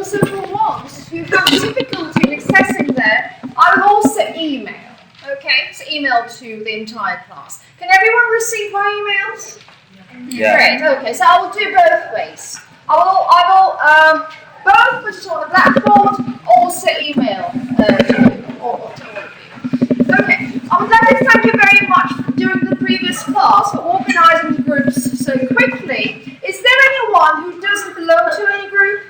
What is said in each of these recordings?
also for ones who have difficulty in accessing there, I will also email. Okay, so email to the entire class. Can everyone receive my emails? Yeah. Great. Okay, so I will do both ways. I will both put it on the blackboard, also email to all of you. Okay, I would like to thank you very much for doing the previous class, for organising the groups so quickly. Is there anyone who doesn't belong to any group?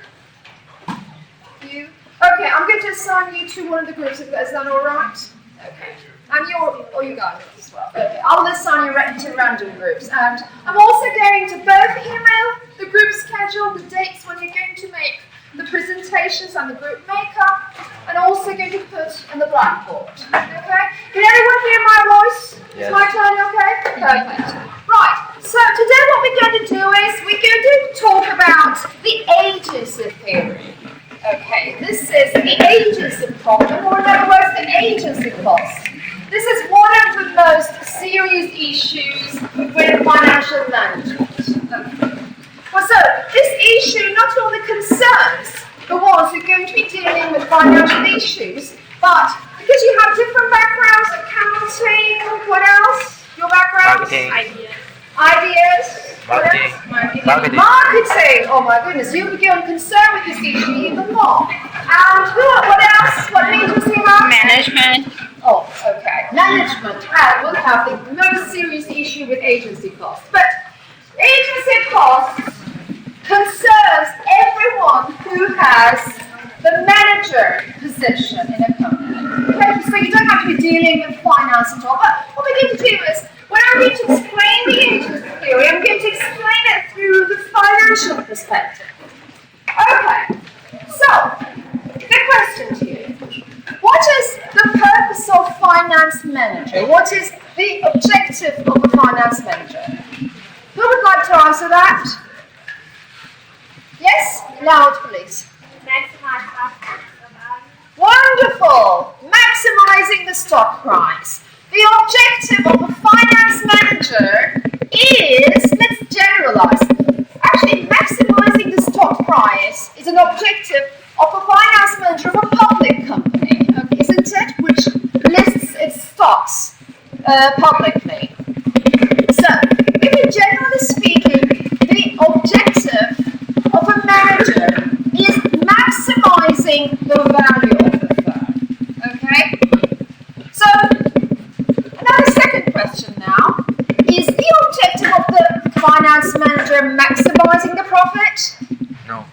You? Okay, I'm going to assign you to one of the groups. Is that all right? Okay. And you guys as well. Okay, I'll assign you to random groups. And I'm also going to both email the group schedule, the dates when you're going to make the presentations and the group makeup, and also going to put on the blackboard. Okay? Can everyone hear my voice? Yes. Is my tone okay? Perfect. Right, so today what we're going to do is we're going to talk about the agency theory. Okay, this is the agency problem, or in other words, the agency cost. This is one of the most serious issues with financial management. Okay. Well, so this issue not only concerns the ones who are going to be dealing with financial issues, but because you have different backgrounds, accounting, what else? Your backgrounds? Marketing. Ideas? What else? Marketing! Oh my goodness, you'll become concerned with this issue even more. And what else? What majors do you have? Management. Oh, okay. Management will have the most serious issue with agency costs. But agency costs concerns everyone who has the manager position in a company. Okay? So you don't have to be dealing with finance at all. But what we're going to do is, when I'm going to explain the agency theory, I'm going to explain it through the financial perspective. Okay. So, the question to you. What is the purpose of finance manager? What is the objective of a finance manager? Who would like to answer that? Yes? Loud, please. Wonderful! Maximizing the stock price. The objective of a finance manager is, let's generalize, actually maximizing the stock price is an objective of a finance manager of a public company, isn't it? Which lists its stocks publicly. So, generally speaking, the objective of a manager is maximizing the value of the firm. Okay? So, another second question now. Is the objective of the finance manager maximizing the profit? No.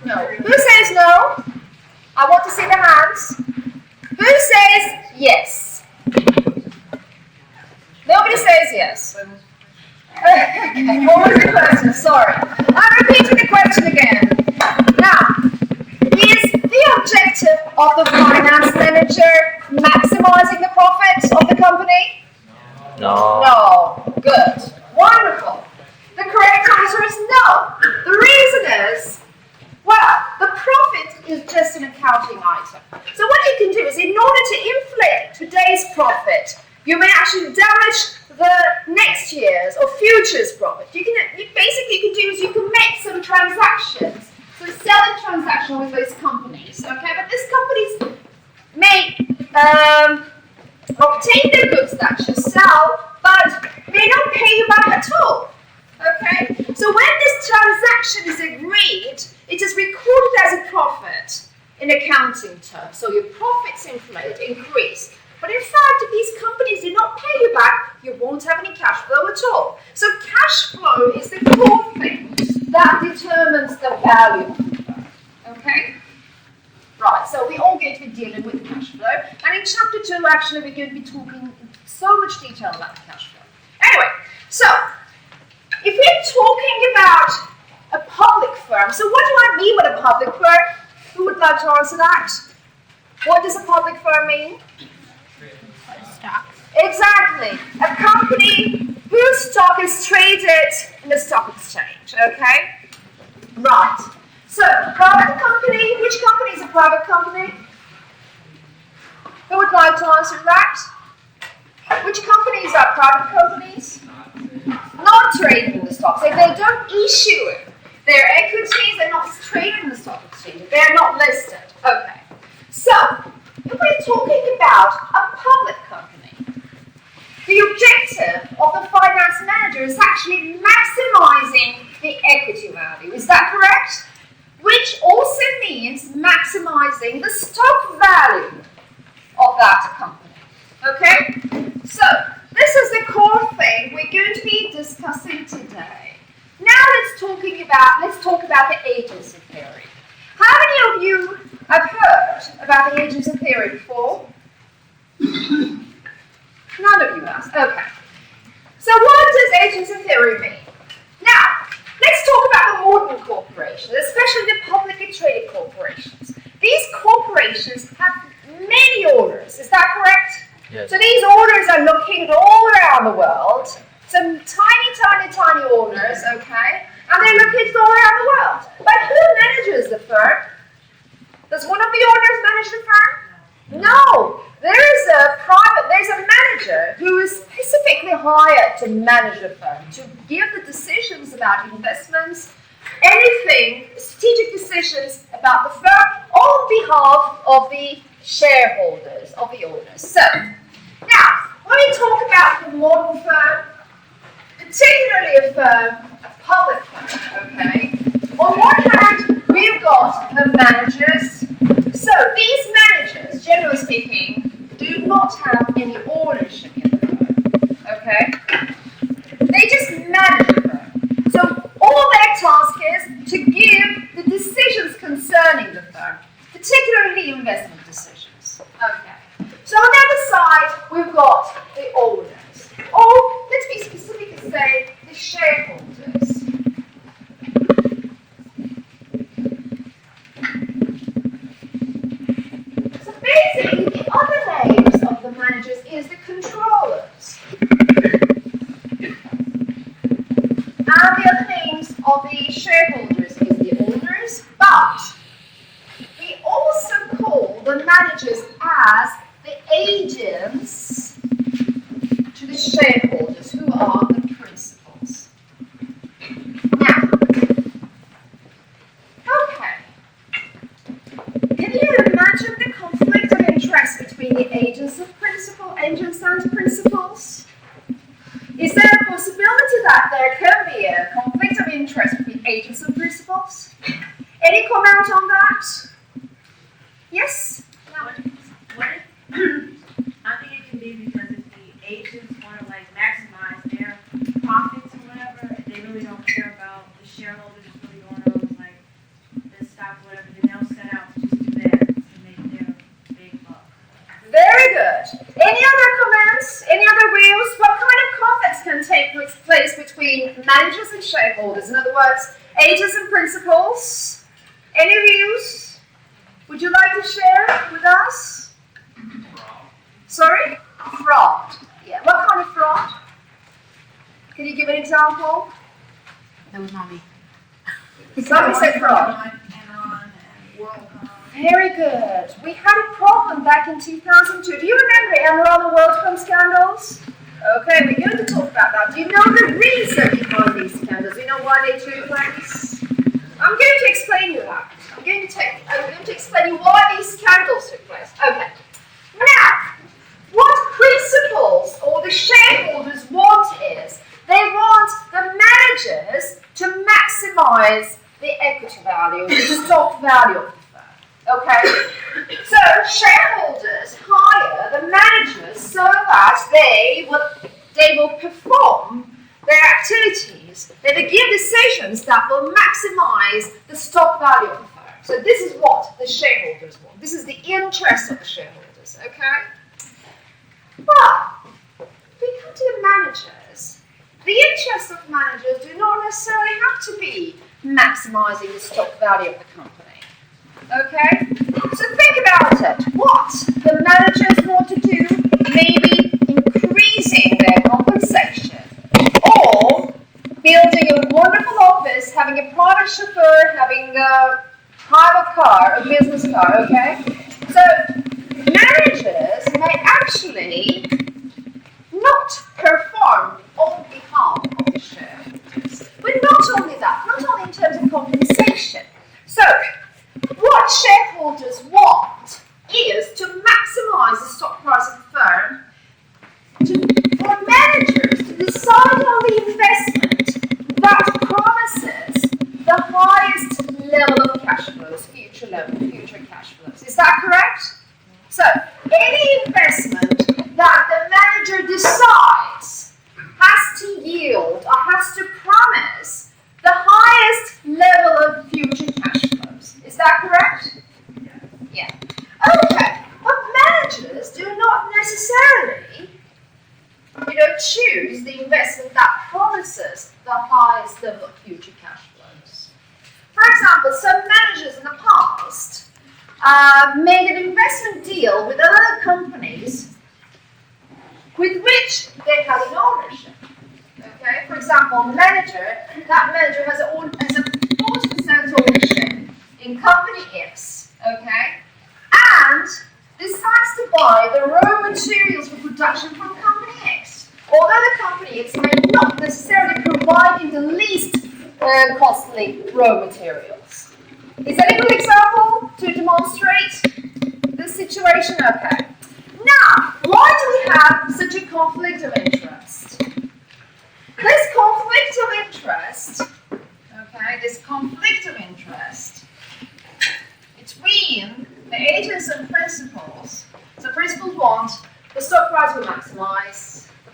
No. Who says no? I want to see the hands. Who says yes? Nobody says yes. Okay, what was the question? Sorry. I'm repeating the question again. Now, is the objective of the finance manager maximizing the profits of the company? No. No. Good. Wonderful. The correct answer is no. The reason is, well, the profit is just an accounting item. So what you can do is, in order to inflate today's profit, you may actually damage the next year's or future's profit. You can make some transactions, so selling transaction with those companies. Okay, but these companies may obtain the goods that you sell, but may not pay you back at all. Okay, so when this transaction is agreed, it is recorded as a profit in accounting terms. So your profits increase. But in fact, if these companies do not pay you back, you won't have any cash flow at all. So cash flow is the core thing that determines the value. Okay? Right, so we're all going to be dealing with cash flow. And in chapter 2, actually, we're going to be talking in so much detail about the cash flow. Anyway, so if we're talking about a public firm, so what do I mean by a public firm? Who would like to answer that? What does a public firm mean? Stocks. Exactly. A company whose stock is traded in the stock exchange, okay? Right. So, private company, which company is a private company? Who would like to answer that? Which companies are private companies? Not traded in the stocks. If they don't issue it, their equities are not traded in the stock exchange. stated. They are not listed. Okay. So, if we're talking about a public company, the objective of the finance manager is actually maximizing the equity value. Is that correct? Which also means maximizing the stock value of that company. Okay? So, this is the core thing we're going to be discussing today. Now let's talk about the agency theory. How many of you have heard about the agency theory before? None of you have. Okay. So what does agency theory mean? Now, let's talk about the modern corporations, especially the publicly traded corporations. These corporations have many owners, is that correct? Yes. So these owners are located all around the world. Some tiny owners, okay? And they're located all around the world. But who manages the firm? Does one of the owners manage the firm? No. There's a manager who is specifically hired to manage the firm, to give the decisions about investments, anything, strategic decisions about the firm on behalf of the shareholders, of the owners. So, now, when we talk about the modern firm, particularly a public firm, okay, on one hand, we've got the managers. So, these managers, generally speaking, do not have any ownership in the firm, okay? They just manage the firm. So, all their task is to give the decisions concerning the firm, particularly investment decisions, okay? So, on the other side, we've got the owners, or let's be specific and say the shareholders. So basically, the other names of the managers is the controllers. And the other names of the shareholders is the owners, but we also call the managers as the agents to the shareholders, who are the principals. Now, okay. Can you imagine the conflict of interest between the agents and principals? Is there a possibility that there can be a conflict of interest between agents and principals? Any comment on that? Yes? I think it can be because if the agents want to maximize their profits or whatever, they really don't care about the shareholders really going on the stock, whatever, then they'll set out to just do that to make their big buck. Very good. Any other comments? Any other views? What kind of conflicts can take place between managers and shareholders? In other words, agents and principals? Any views? Would you like to share with us? Sorry? Fraud. Yeah. What kind of fraud? Can you give an example? That was not me. Somebody said fraud. Very good. We had a problem back in 2002. Do you remember Enron and WorldCom scandals? Okay, we're going to talk about that. Do you know the reason behind these scandals? Do you know why they took place? I'm going to explain you that. I'm going to explain you why these scandals took place. Okay. Now, what principals or the shareholders want is they want the managers to maximize the equity value, the stock value of the firm. Okay? So shareholders hire the managers so that they will perform their activities, they will give decisions that will maximize the stock value of the firm. So this is what the shareholders want. This is the interest of the shareholders, okay? But if we come to the managers, the interests of managers do not necessarily have to be maximizing the stock value of the company. Okay? So think about it. What the managers want to do may be increasing their compensation or building a wonderful office, having a private chauffeur, having a private car, a business car, okay? So managers may actually not perform on behalf of the shareholders. But not only that, not only in terms of compensation. So, what decide on the investment that promises the highest level of cash flows, future cash flows. Is that correct? So, any investment that the manager decides has to yield or has to promise the highest level of future cash flows. Is that correct? Yeah. Okay. But managers do not necessarily, choose the investment that promises the highest level of future cash flows. For example, some managers in the past made an investment deal with other companies with which they had an ownership. Okay, for example, that manager has a 40% ownership in company X. Okay, and decides to buy the raw materials for production from company X. Although the company X may not necessarily providing the least costly raw materials. Is that a good example to demonstrate this situation? Okay. Now, why do we have such a conflict of interest? This conflict of interest between the agents and principals. So principals want the stock price will maximize. The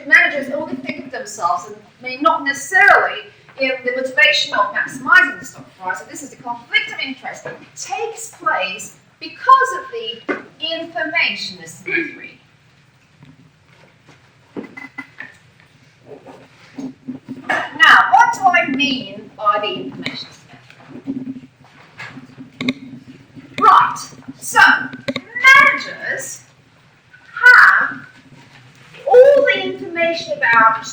managers only think of themselves and may not necessarily in the motivation of maximizing the stock price. So this is the conflict of interest that takes place because of the information asymmetry. Now, what do I mean by the information asymmetry? Right, so managers have all the information about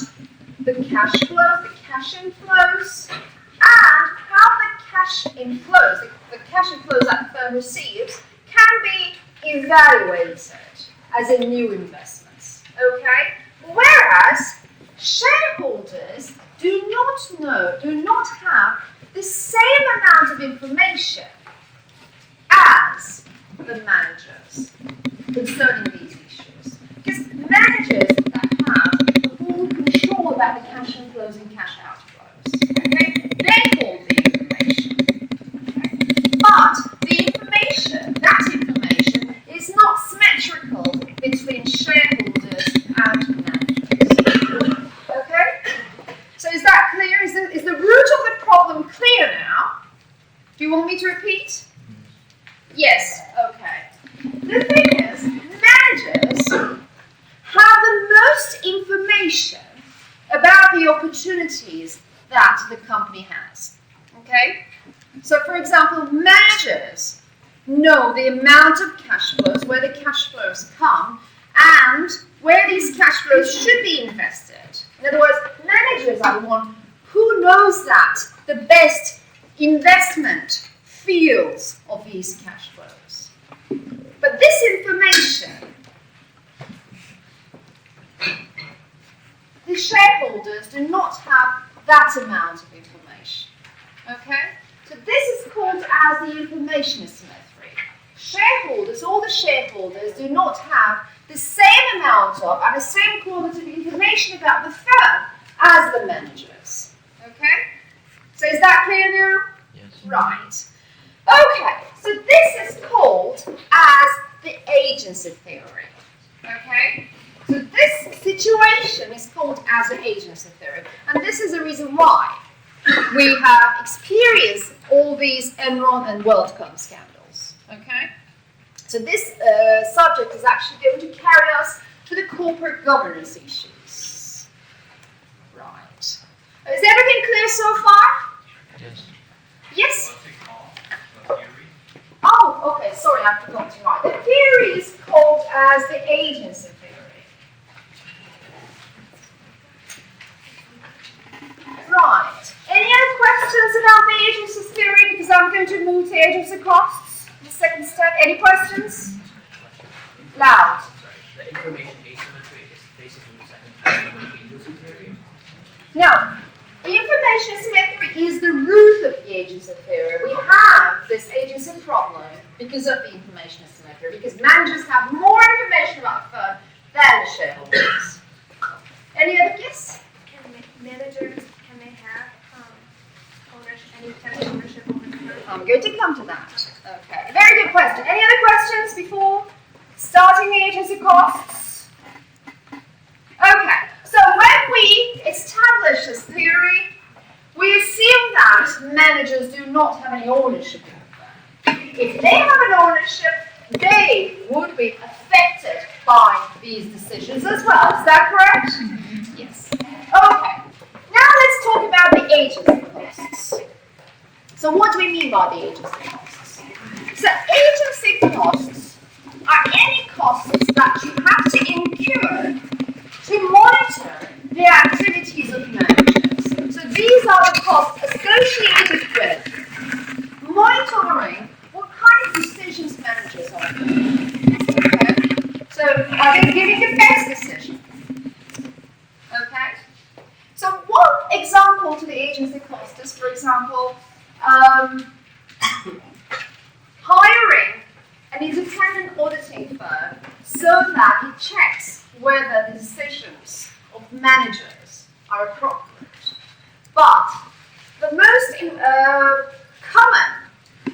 the cash flows, the cash inflows, and how the cash inflows, the cash inflows that the firm receives, can be evaluated as in new investments. Okay? Whereas shareholders do not have the same amount of information as the managers concerning these issues. Because managers that have full control about the cash inflows and cash outflows, okay, they hold the information. Okay? But that information is not symmetrical between shareholders and managers. Okay? So is that clear? Is the root of the problem clear now? Do you want me to repeat? Yes, okay. The thing is, managers have the most information about the opportunities that the company has. Okay? So, for example, managers know the amount of cash flows, where the cash flows come, and where these cash flows should be invested. In other words, managers are the one who knows that the best investment fields of these cash flows. But this information, the shareholders do not have that amount of information. Okay? So this is called as the information asymmetry. All the shareholders do not have the same amount of and the same quality of information about the firm as the managers. Okay? So is that clear now? Yes. Right. Okay, so this is called as the agency theory. Okay? So this situation is called as the agency theory. And this is the reason why we have experienced all these Enron and WorldCom scandals. Okay? So this subject is actually going to carry us to the corporate governance issues. Right. Is everything clear so far? Yes. Yes? What's it called? The theory? Oh, okay, sorry, I forgot to write. The theory is called as the agency theory. Right. Any other questions about the agency theory? Because I'm going to move to agency costs. The second step. Any questions? Loud. The information asymmetry is basically the second type of agency theory. No. The information asymmetry is the root of the agency theory. We have this agency problem because of the information asymmetry, because managers have more information about the firm than the shareholders. Any other costs. Okay, so when we establish this theory, we assume that managers do not have any ownership over them. If they have an ownership, they would be affected by these decisions as well. Is that correct? Yes. Okay. Now let's talk about the agency costs. So what do we mean by the agency costs? So agency costs are any costs that you have to incur to monitor the activities of managers. So these are the costs associated with monitoring what kind of decisions managers are making. Okay? So are they giving the best decision? Okay? So one example to the agency cost is, for example, hiring an independent auditing firm so that it checks whether the decisions of managers are appropriate. But the most common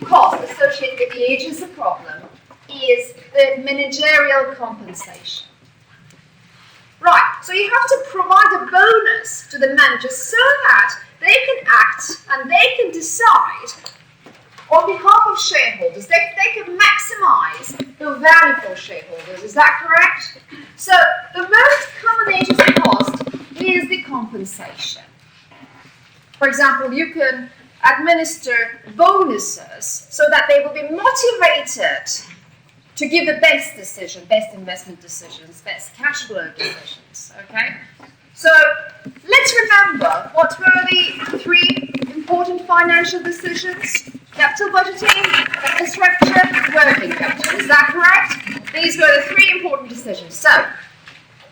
cost associated with the agency problem is the managerial compensation. Right, so you have to provide a bonus to the managers so that they can act and they can decide on behalf of shareholders. They can maximize the value for shareholders. Is that correct? So the most common agency cost is the compensation. For example, you can administer bonuses so that they will be motivated to give the best decision, best investment decisions, best cash flow decisions, okay? So let's remember what were the three important financial decisions? Capital budgeting, capital structure, working capital. Is that correct? These were the three important decisions. So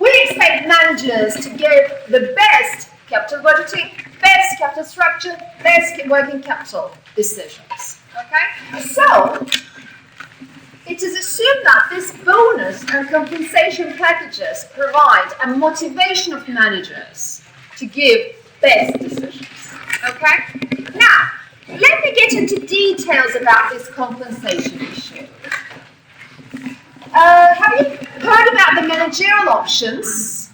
we expect managers to give the best capital budgeting, best capital structure, best working capital decisions, okay? So it is assumed that this bonus and compensation packages provide a motivation of managers to give best decisions. Okay? Now, let me get into details about this compensation issue. Have you heard about the managerial options?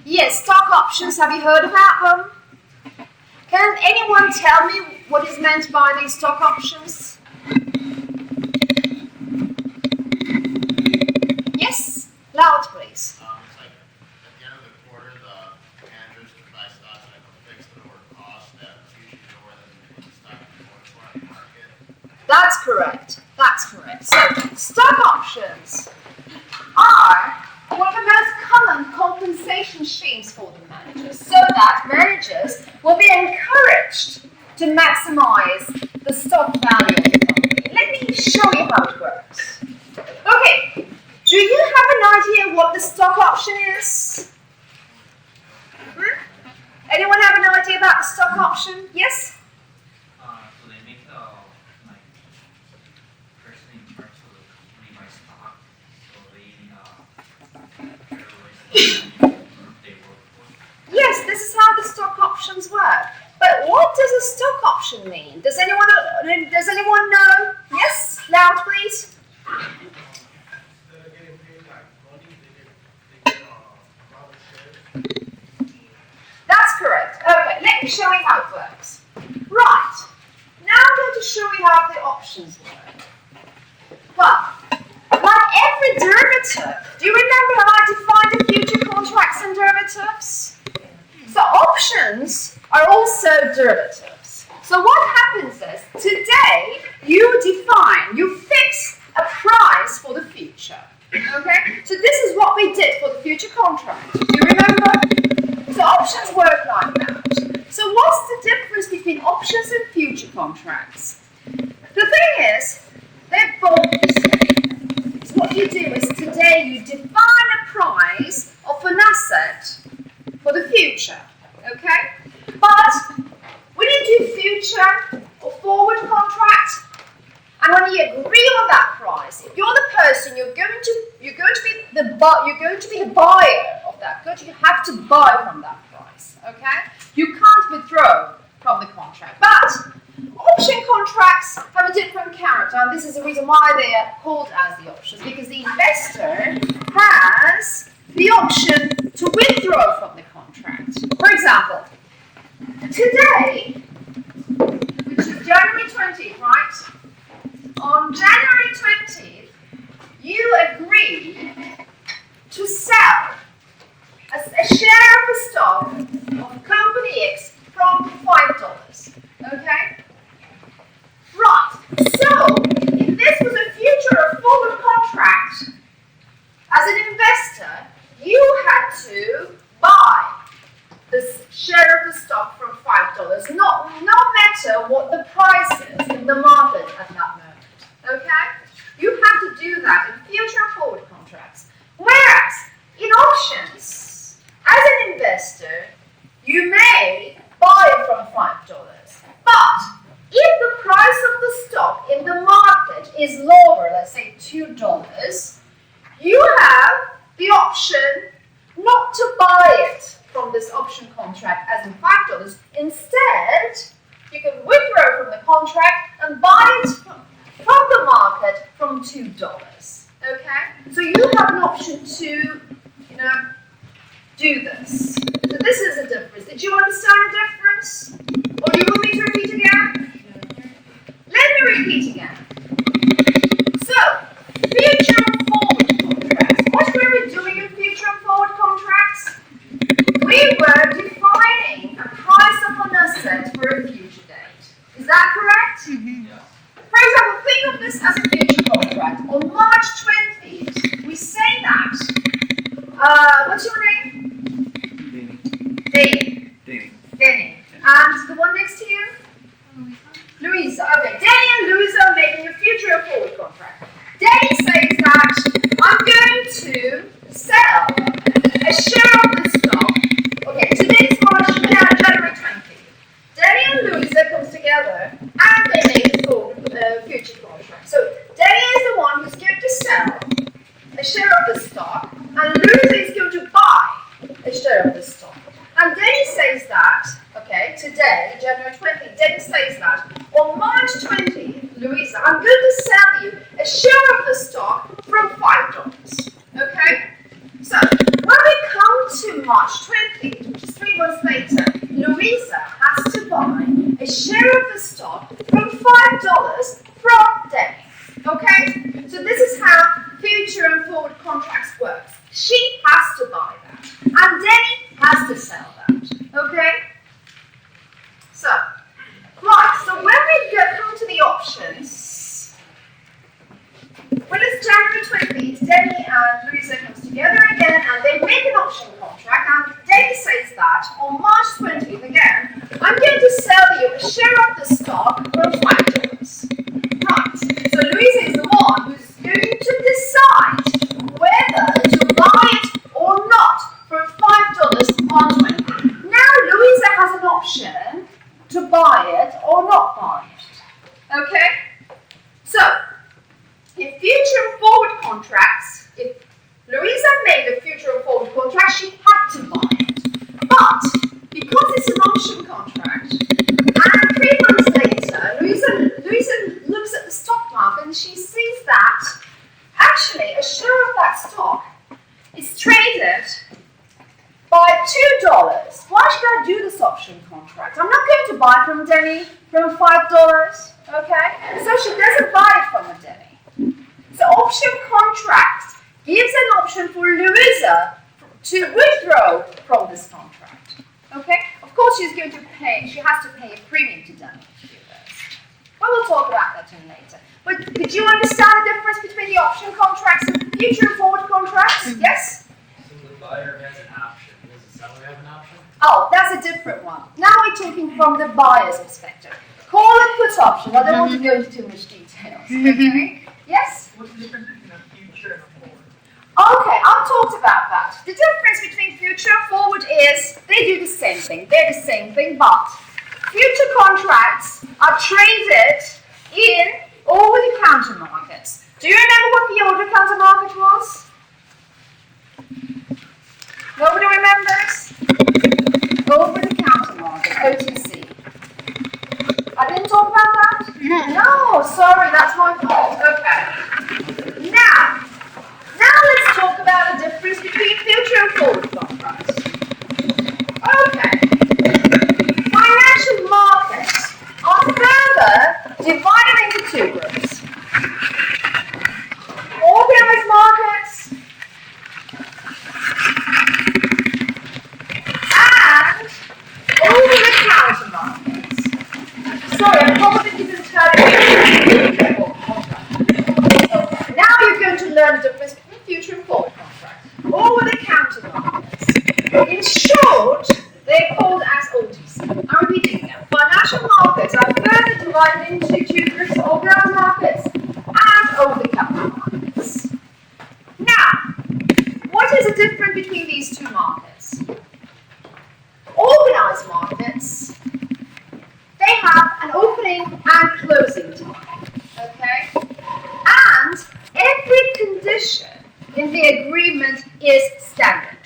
Yes, stock options. Have you heard about them? Can anyone tell me what is meant by these stock options? Yes? Loud, please. It's like at the end of the quarter, the managers can buy stocks at a fixed lower cost that's usually lower than what the stock is going for on the market. That's correct. That's correct. So, stock options are one of the most common compensation schemes for the managers, so that managers will be encouraged to maximize the stock value of the company. Let me show you how it works. Okay, do you have an idea what the stock option is? Anyone have an idea about the stock option? Yes? So they make the like person in charge of the company buy stock, so they work for. Yes, this is how the stock options work. But what does a stock option mean? Does anyone know? Yes? Loud, please. Instead of getting paid like money, they get rather shares. That's correct. Okay, let me show you how it works. Right. Now I'm going to show you how the options work. Well, like every derivative, do you remember how I defined the future contracts and derivatives? So options are also derivatives. So what happens is, today you fix a price for the future. Okay? So this is what we did for the future contract. Do you remember? So options work like that. So what's the difference between options and future contracts? The thing is, they're both the same. So what you do is today you define a price of an asset for the future, okay? But when you do future or forward contract, and when you agree on that price, if you're the person, you're going to be the buyer of that good. You have to buy from that price, okay? You can't withdraw from the contract. But option contracts have a different character, and this is the reason why they are called as the options, because the investor has the option to withdraw from the contract. For example, today, which is January 20th, right? On January 20th, you agree to sell a share of the stock of Company X from $5. Okay? Right. So, if this was a future or forward contract, as an investor, you had to buy this share of the stock from $5, no matter what the price is in the market at that moment. Okay? You have to do that in future and forward contracts. Whereas in options, as an investor, you may buy it from $5. But if the price of the stock in the market is lower, let's say $2, you have the option not to buy it from this option contract as in $5. Instead, you can withdraw from the contract and buy it from the market from $2. Okay? So you have an option to, do this. So this is a difference. Did you understand the difference? Or do you want me to repeat again? Let me repeat again. So, future and forward contracts. What were we doing in future and forward contracts? We were defining a price of an asset for a future date. Is that correct? Yes. For example, think of this as a future contract. On March 20th, we say that, what's your name? Danny. And the one next to you? Louisa. Okay, Danny and Louisa are making a future and forward contract. Danny says that I'm going to sell a share of the stock. Okay, today's January 20th. Danny and Louisa comes together and they make a future contract. So Danny is the one who's going to sell a share of the stock, and Louisa is going to buy a share of the stock. And Danny says that, okay, today, January 20th, Danny says that on March 20th, Louisa, I'm going to sell you a share of the stock from $5. Okay? So, when we come to March 20th, which is 3 months later, Louisa has to buy a share of the stock from $5 from Danny. Okay? So this is how future and forward contracts works. She has to buy that. And Danny has to sell that. Okay? So, right, so when we come to the options, when it's January 20th, Danny and Louisa comes together again and they make an option contract, and Danny says that on March 20th again, I'm going to sell you a share of the stock for $5. Right, so Louisa is the one who's going to decide whether to buy it or not for $5 on 20th. Now Louisa has an option to buy it or not buy it. Okay? So, in future and forward contracts, if Louisa made a future and forward contract, she had to buy it. But, because it's an option contract, and 3 months later, Louisa looks at the stock market and she sees that actually a share of that stock is traded by $2. Why should I do this option contract? I'm not going to buy from Danny from $5, okay? So she doesn't buy it from a Danny. So option contract gives an option for Louisa to withdraw from this contract, okay? Of course, she has to pay a premium to Danny to do this. But we'll talk about that later. But did you understand the difference between the option contracts and future and forward contracts? Yes? So the buyer has an option. Does the seller have an option? Oh, that's a different one. Now we're talking from the buyer's perspective. Call it put option. I don't want to go into too much details. Okay? Yes? What's the difference between a future and a forward? Okay, I've talked about that. The difference between future and forward is they do the same thing. They're the same thing, but future contracts are traded in over-the-counter markets. Do you remember what the over-the-counter market was? Nobody remembers? Over-the-counter market, OTC. I didn't talk about that? No, sorry, that's my fault. Okay. Now let's talk about the difference between future and forward contracts. Okay. Financial markets are further divided into two groups. Organized markets and over-the-counter markets. Sorry, I probably didn't tell you. Okay, now you're going to learn the difference between future and forward contracts. Over-the-counter markets. In short, they're called as OTC. I'm repeating them. Financial markets are further divided into two groups: organized markets and over-the-counter markets. Now, what is the difference between these two markets? Organized markets, they have an opening and closing time, okay? And every condition in the agreement is standard.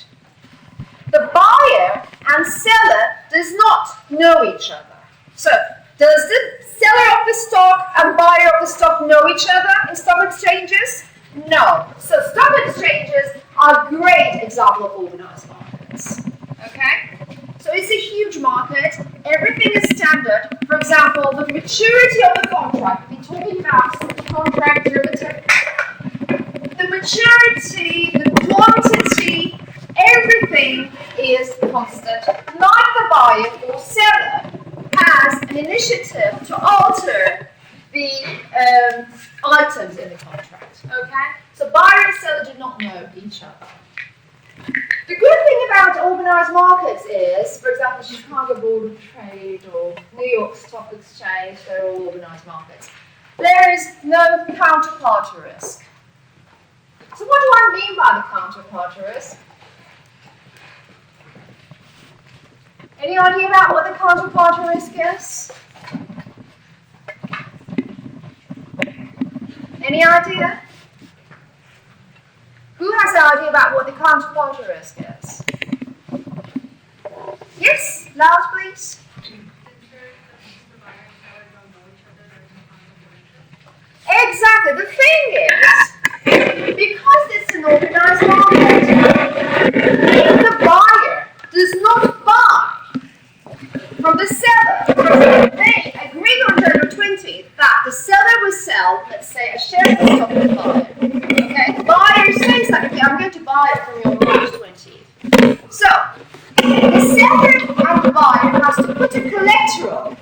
The buyer and seller does not know each other. So, does the seller of the stock and buyer of the stock know each other in stock exchanges? No. So, stock exchanges are a great example of organized markets. Okay? So, it's a huge market. Everything is standard. For example, the maturity of the contract. We're talking about contract derivative. The maturity, the quantity, everything is constant. Neither the buyer or seller has an initiative to alter the items in the contract. Okay? So buyer and seller do not know each other. The good thing about organized markets is, for example, Chicago Board of Trade or New York Stock Exchange, they're all organized markets. There is no counterparty risk. So what do I mean by the counterparty risk? Any idea about what the counterparty risk is? Any idea? Who has an idea about what the counterparty risk is? Yes, loud please. Exactly. The thing is, because it's an organized market, if the buyer does not buy from the seller, for example, they agreed on January 20th that the seller will sell, let's say, a share of the stock to the buyer. Okay, the buyer says that, okay, I'm going to buy it from you on March 20th. So, the seller and the buyer has to put a collateral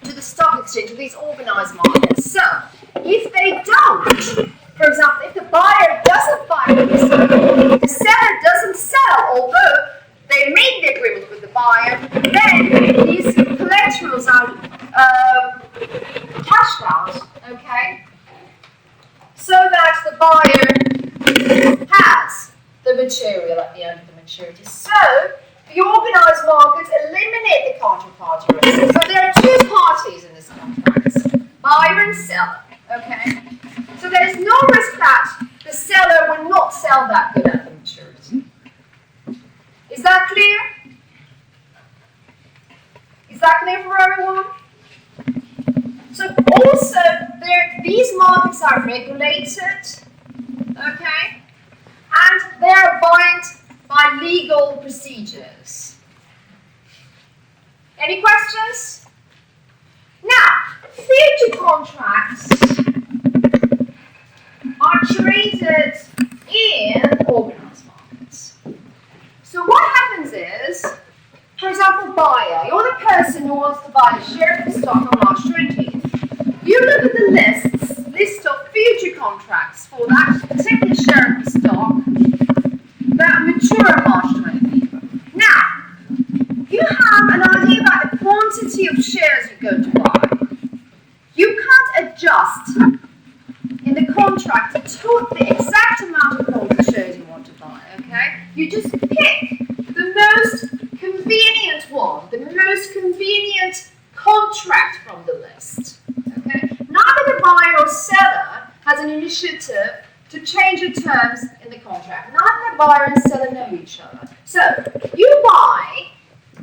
to the stock exchange, to these organized markets. So, if they don't, for example, if the buyer doesn't buy from the seller, the seller doesn't sell, although they made the agreement with the buyer, then these collaterals are cashed out, okay? So that the buyer has the material at the end of the maturity. So, the organized markets eliminate the counterparty risk. So there are two parties in this contract, buyer and seller, okay? So there is no risk that the seller will not sell that good at the maturity. Is that clear? Is that clear for everyone? So also, these markets are regulated, okay? And they are bound by legal procedures. Any questions? Now, future contracts are traded in organized markets. So what happens is, for example, buyer, you're the person who wants to buy a share of the stock on March 20th. You look at the list of future contracts for that particular share of the stock that mature on March 20th. Now, you have an idea about the quantity of shares you're going to buy. You can't adjust in the contract to the exact amount of shares you want to buy, okay? You just pick the most convenient one, the most convenient contract from the list, okay? Neither the buyer or seller has an initiative to change the terms in the contract. Neither the buyer and seller know each other. So, you buy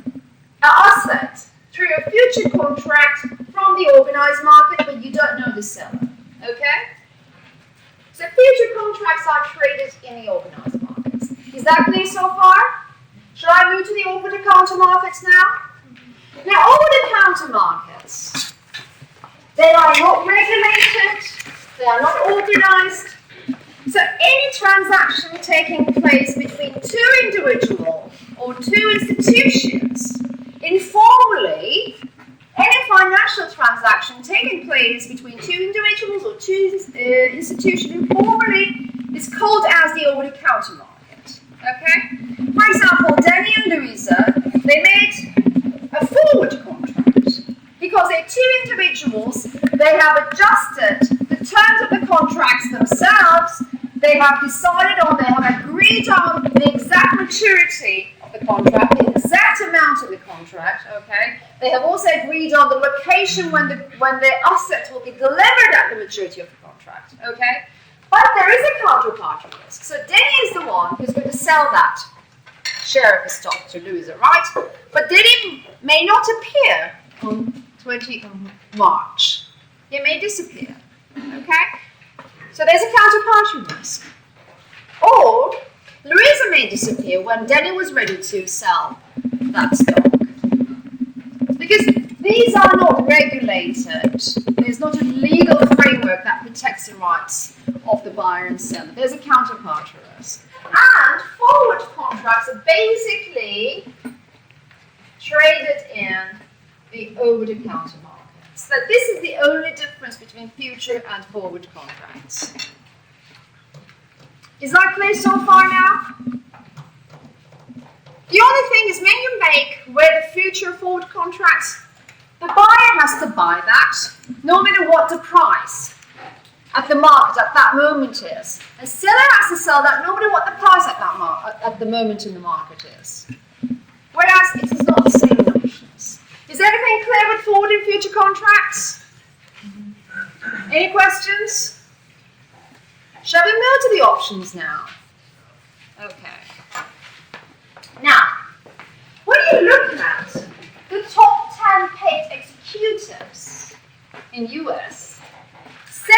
an asset through a future contract from the organized market, but you don't know the seller. Okay? So future contracts are traded in the organized markets. Is that clear so far? Shall I move to the over-the-counter markets now? Now, over-the-counter markets, they are not regulated, they are not organized. So any transaction taking place between two individuals or two institutions, informally, any financial transaction taking place between two individuals or two institutions informally is called as the over-the-counter market. Okay? For example, Danny and Louisa, they made a forward contract because they're two individuals. They have adjusted the terms of the contracts themselves. They have decided on, they have agreed on the exact maturity of the contract, the exact amount of the contract, okay? They have also agreed on the location when the assets will be delivered at the maturity of the contract, okay? But there is a counterparty risk. So Denny is the one who's going to sell that share of the stock to Louisa, right? But Denny may not appear on 20th of March. He may disappear, okay? So there's a counterparty risk. Or Louisa may disappear when Denny was ready to sell that stock. Because these are not regulated. There's not a legal framework that protects the rights of the buyer and seller. There's a counterparty risk. And forward contracts are basically traded in the over-the-counter market. So this is the only difference between future and forward contracts. Is that clear so far now? The only thing is when you make with the future forward contracts, the buyer has to buy that, no matter what the price at the market at that moment is. The seller has to sell that, no matter what the price at the moment in the market is. Whereas it is not the same notions. Is everything clear with forward and future contracts? Any questions? Shall we move to the options now? Okay. Now, when you look at the top 10 paid executives in US, 70%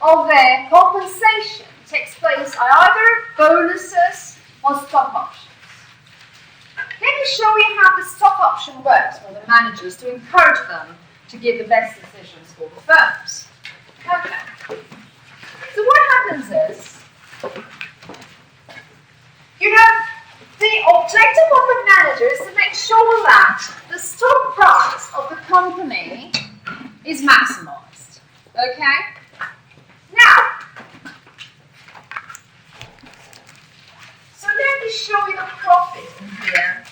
of their compensation takes place on either bonuses or stock options. Let me show you how the stock option works for the managers to encourage them to give the best decisions for the firms. Okay. So what happens is, the objective of the manager is to make sure that the stock price of the company is maximized. Okay? Now, so let me show you the profit in here,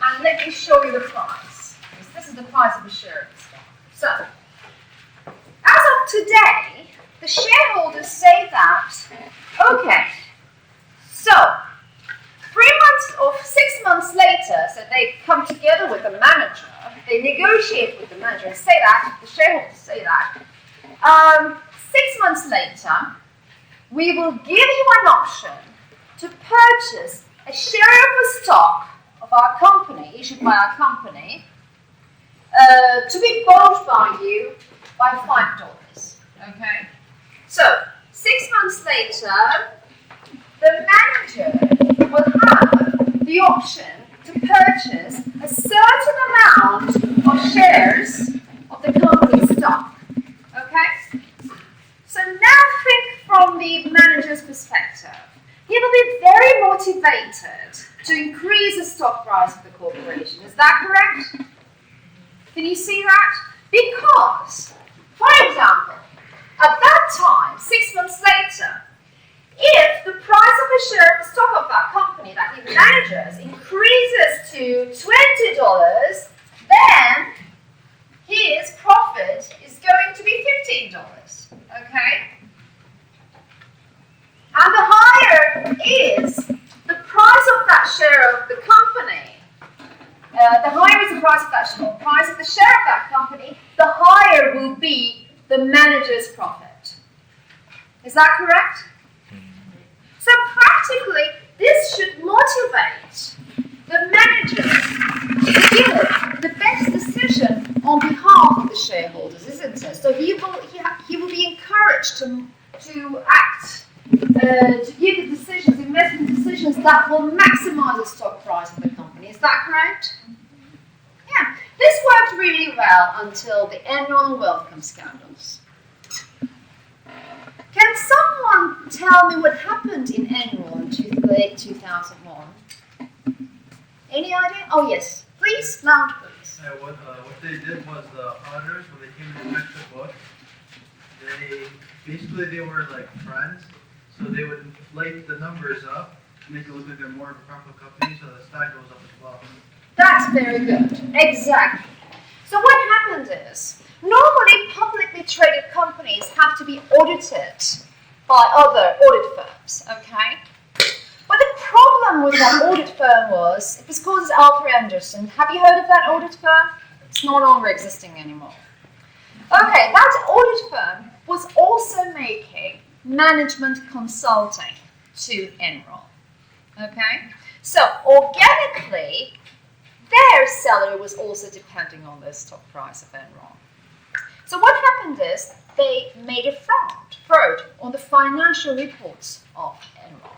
and let me show you the price. This is the price of the share of the stock. So, as of today, the shareholders say that, okay, so 3 months or 6 months later, so they come together with the manager, they negotiate with the manager and say that, the shareholders say that, 6 months later, we will give you an option to purchase a share of the stock of our company, issued by our company, to be bought by you by $5. Okay? So, 6 months later, the manager will have the option to purchase a certain amount of shares of the company's stock. Okay? So now think from the manager's perspective. He will be very motivated to increase the stock price of the corporation. Is that correct? Can you see that? Because, for example, at that time, 6 months later, if the price of a share of the stock of that company that he manages increases to $20, then his profit is going to be $15. Okay? And the higher is the price of that share of the company, the higher is the price of that share, price of the share of that company, the higher will be the manager's profit. Is that correct? So practically, this should motivate the manager to give the best decision So he will be encouraged to act, to give the decisions, investment decisions that will maximize the stock price of the company. Is that correct? Yeah. This worked really well until the Enron and WorldCom scandals. Can someone tell me what happened in Enron in late 2001? Any idea? Oh yes. Please, loud please. What they did was the auditors, when they came to check the book, they were like friends, so they would inflate the numbers up to make it look like they're more of a profitable company, so the stock goes up as well. That's very good. Exactly. So what happened is, normally publicly traded companies have to be audited by other audit firms, okay? But the problem with that audit firm was, it was called Arthur Andersen. Have you heard of that audit firm? It's no longer existing anymore. Okay, that audit firm was also making management consulting to Enron. Okay? So organically, their salary was also depending on the stock price of Enron. So what happened is, they made a fraud on the financial reports of Enron.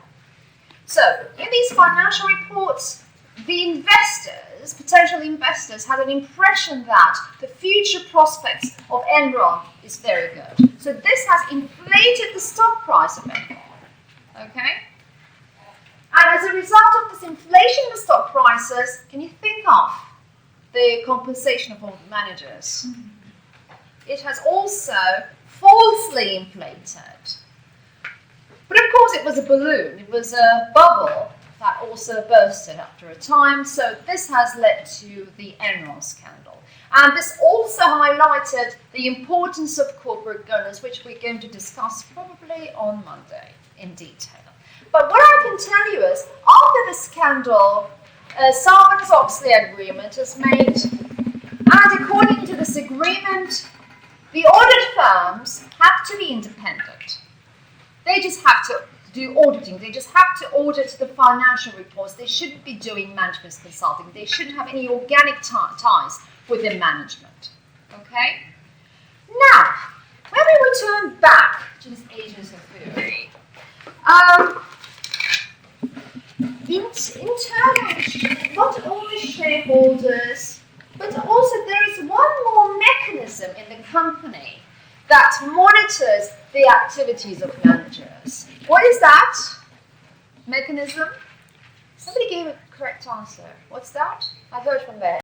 So, in these financial reports, the investors, potential investors, had an impression that the future prospects of Enron is very good. So this has inflated the stock price of Enron. Okay? And as a result of this inflation in the stock prices, can you think of the compensation of all the managers? It has also falsely inflated. But of course it was a balloon, it was a bubble that also bursted after a time, so this has led to the Enron scandal. And this also highlighted the importance of corporate governance, which we're going to discuss probably on Monday in detail. But what I can tell you is, after the scandal, a Sarbanes-Oxley agreement is made, and according to this agreement, the audit firms have to be independent. They just have to do auditing. They just have to audit the financial reports. They shouldn't be doing management consulting. They shouldn't have any organic ties with their management. Okay? Now, when we return back to this agents of theory, internally, not only shareholders, but also there is one more mechanism in the company that monitors the activities of managers. What is that mechanism? Somebody gave a correct answer. What's that? I heard from there.